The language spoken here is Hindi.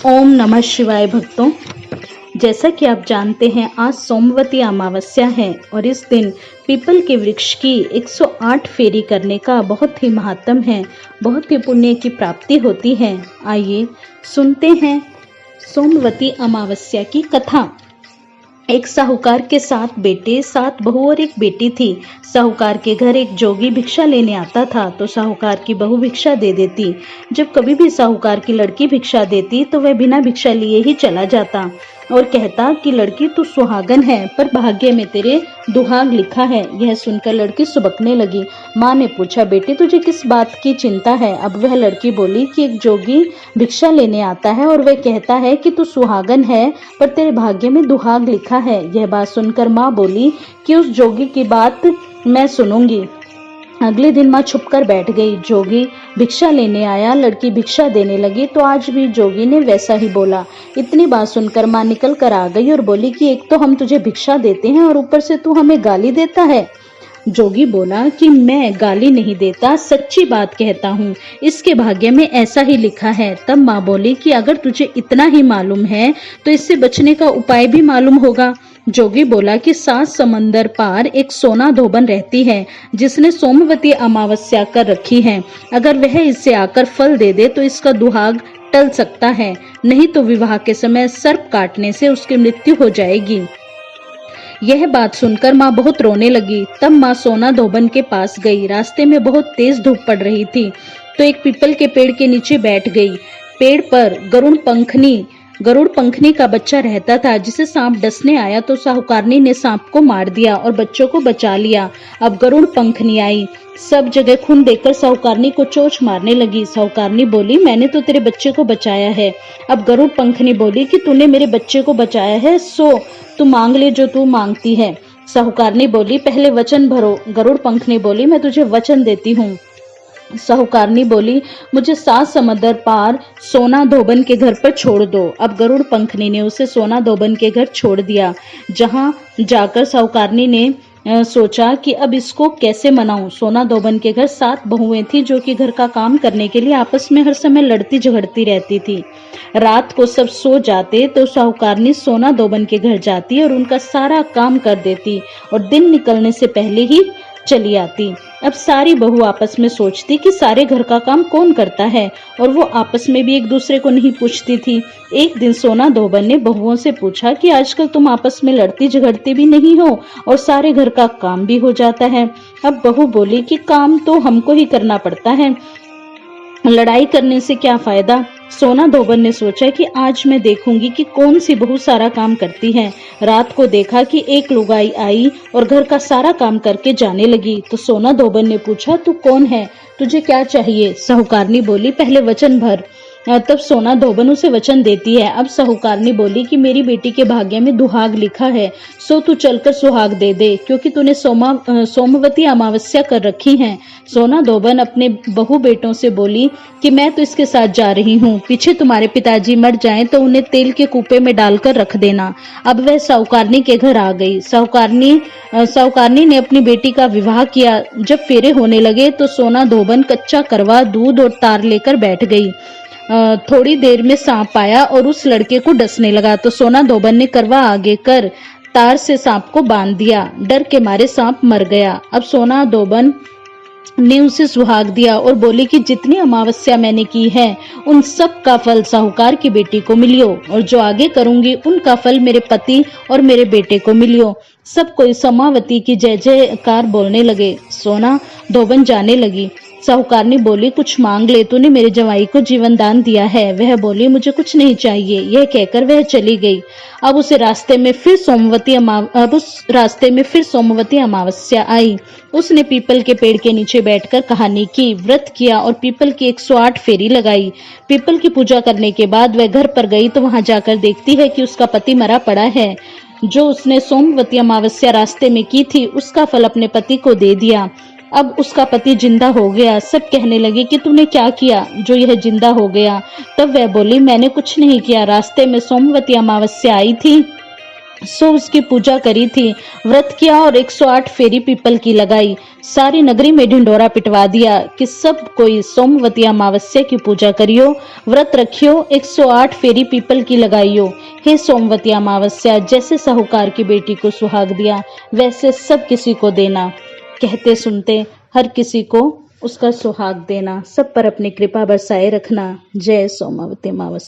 ओम नमः शिवाय भक्तों। जैसा कि आप जानते हैं, आज सोमवती अमावस्या है और इस दिन पीपल के वृक्ष की 108 फेरी करने का बहुत ही महात्म है, बहुत ही पुण्य की प्राप्ति होती है। आइए सुनते हैं सोमवती अमावस्या की कथा। एक साहूकार के 7 बेटे, 7 बहू और एक बेटी थी। साहूकार के घर एक जोगी भिक्षा लेने आता था तो साहूकार की बहू भिक्षा दे देती। जब कभी भी साहूकार की लड़की भिक्षा देती तो वह बिना भिक्षा लिए ही चला जाता और कहता कि लड़की तू सुहागन है, पर भाग्य में तेरे दुहाग लिखा है। यह सुनकर लड़की सुबकने लगी। माँ ने पूछा, बेटी तुझे किस बात की चिंता है? अब वह लड़की बोली कि एक जोगी भिक्षा लेने आता है और वह कहता है कि तू सुहागन है, पर तेरे भाग्य में दुहाग लिखा है। यह बात सुनकर माँ बोली कि उस जोगी की बात मैं सुनूंगी। अगले दिन माँ छुपकर बैठ गई। जोगी भिक्षा लेने आया, लड़की भिक्षा देने लगी तो आज भी जोगी ने वैसा ही बोला। इतनी बात सुनकर माँ निकल कर आ गई और बोली कि एक तो हम तुझे भिक्षा देते हैं और ऊपर से तू हमें गाली देता है। जोगी बोला कि मैं गाली नहीं देता, सच्ची बात कहता हूँ, इसके भाग्य में ऐसा ही लिखा है। तब माँ बोली कि अगर तुझे इतना ही मालूम है तो इससे बचने का उपाय भी मालूम होगा। जोगी बोला कि 7 समंदर पार एक सोना धोबन रहती है जिसने सोमवती अमावस्या कर रखी है। अगर वह इससे आकर फल दे दे तो इसका दुहाग टल सकता है, नहीं तो विवाह के समय सर्प काटने से उसकी मृत्यु हो जाएगी। यह बात सुनकर माँ बहुत रोने लगी। तब माँ सोना धोबन के पास गई। रास्ते में बहुत तेज धूप पड़ रही थी तो एक पीपल के पेड़ के नीचे बैठ गई। पेड़ पर गरुड़ पंखनी का बच्चा रहता था जिसे सांप डसने आया तो साहूकारनी ने सांप को मार दिया और बच्चों को बचा लिया। अब गरुड़ पंखनी आई, सब जगह खून देखकर साहूकारनी को चोंच मारने लगी। साहूकारनी बोली, मैंने तो तेरे बच्चे को बचाया है। अब गरुड़ पंखनी बोली कि तूने मेरे बच्चे को बचाया है, सो तू मांग ले जो तू मांगती है। साहूकारनी बोली, पहले वचन भरो। गरुड़ पंखनी बोली, मैं तुझे वचन देती हूँ। साहूकारनी बोली, मुझे 7 समंदर पार सोना धोबन के घर पर छोड़ दो। अब गरुड़ पंखनी ने उसे सोना धोबन के घर छोड़ दिया। जहां जाकर साहूकारनी ने सोचा कि अब इसको कैसे मनाऊं। सोना धोबन के घर 7 बहुएं थी जो कि घर का काम करने के लिए आपस में हर समय लड़ती झगड़ती रहती थी। रात को सब सो जाते तो साहूकारनी सोना धोबन के घर जाती और उनका सारा काम कर देती और दिन निकलने से पहले ही चली आती। अब सारी बहू आपस में सोचती कि सारे घर का काम कौन करता है, और वो आपस में भी एक दूसरे को नहीं पूछती थी। एक दिन सोना धोबन ने बहुओं से पूछा कि आजकल तुम आपस में लड़ती झगड़ती भी नहीं हो और सारे घर का काम भी हो जाता है। अब बहू बोली कि काम तो हमको ही करना पड़ता है, लड़ाई करने से क्या फायदा। सोना धोबन ने सोचा कि आज मैं देखूंगी कि कौन सी बहू सारा काम करती है। रात को देखा कि एक लुगाई आई और घर का सारा काम करके जाने लगी। तो सोना धोबन ने पूछा, तू कौन है, तुझे क्या चाहिए? साहूकारनी बोली, पहले वचन भर। तब सोना धोबन उसे वचन देती है। अब साहूकारनी बोली कि मेरी बेटी के भाग्य में दुहाग लिखा है, सो तू चलकर सुहाग दे दे, क्योंकि तूने सोमवती अमावस्या कर रखी है। सोना धोबन अपने बहू बेटों से बोली कि मैं तो इसके साथ जा रही हूँ, पीछे तुम्हारे पिताजी मर जाएं तो उन्हें तेल के कूपे में डालकर रख देना। अब वह साहूकारनी के घर आ गई। साहूकारनी ने अपनी बेटी का विवाह किया। जब फेरे होने लगे तो सोना धोबन कच्चा करवा, दूध और तार लेकर बैठ गई। थोड़ी देर में सांप आया और उस लड़के को डसने लगा तो सोना धोबन ने करवा आगे कर तार से सांप को बांध दिया। डर के मारे सांप मर गया। अब सोना धोबन ने उसे सुहाग दिया और बोली कि जितनी अमावस्या मैंने की है उन सब का फल साहूकार की बेटी को मिलियो, और जो आगे करूंगी उनका फल मेरे पति और मेरे बेटे को मिलियो। सब कोई सोमावती की जय जयकार बोलने लगे। सोना धोबन जाने लगी। साहूकारनी बोली, कुछ मांग ले, तूने मेरे जवाई को जीवन दान दिया है। वह बोली, मुझे कुछ नहीं चाहिए। यह कहकर वह चली गई। अब उस रास्ते में फिर सोमवती अमावस्या आई। उसने पीपल के पेड़ के नीचे बैठकर कहानी की, व्रत किया और पीपल की 108 फेरी लगाई। पीपल की पूजा करने के बाद वह घर पर गई तो वहां जाकर देखती है कि उसका पति मरा पड़ा है। जो उसने सोमवती अमावस्या रास्ते में की थी उसका फल अपने पति को दे दिया। अब उसका पति जिंदा हो गया। सब कहने लगे कि तूने क्या किया जो यह जिंदा हो गया। तब वह बोली, मैंने कुछ नहीं किया, रास्ते में सोमवती अमावस्या आई थी सो उसकी पूजा करी थी, व्रत किया और 108 फेरी पीपल की लगाई। सारी नगरी में ढिंढोरा पिटवा दिया कि सब कोई सोमवती अमावस्या की पूजा करियो, व्रत रखियो, 108 फेरी पीपल की लगाइयो। हे सोमवती अमावस्या, जैसे साहूकार की बेटी को सुहाग दिया वैसे सब किसी को देना। कहते सुनते हर किसी को उसका सुहाग देना, सब पर अपनी कृपा बरसाए रखना। जय सोमवती अमावस्या।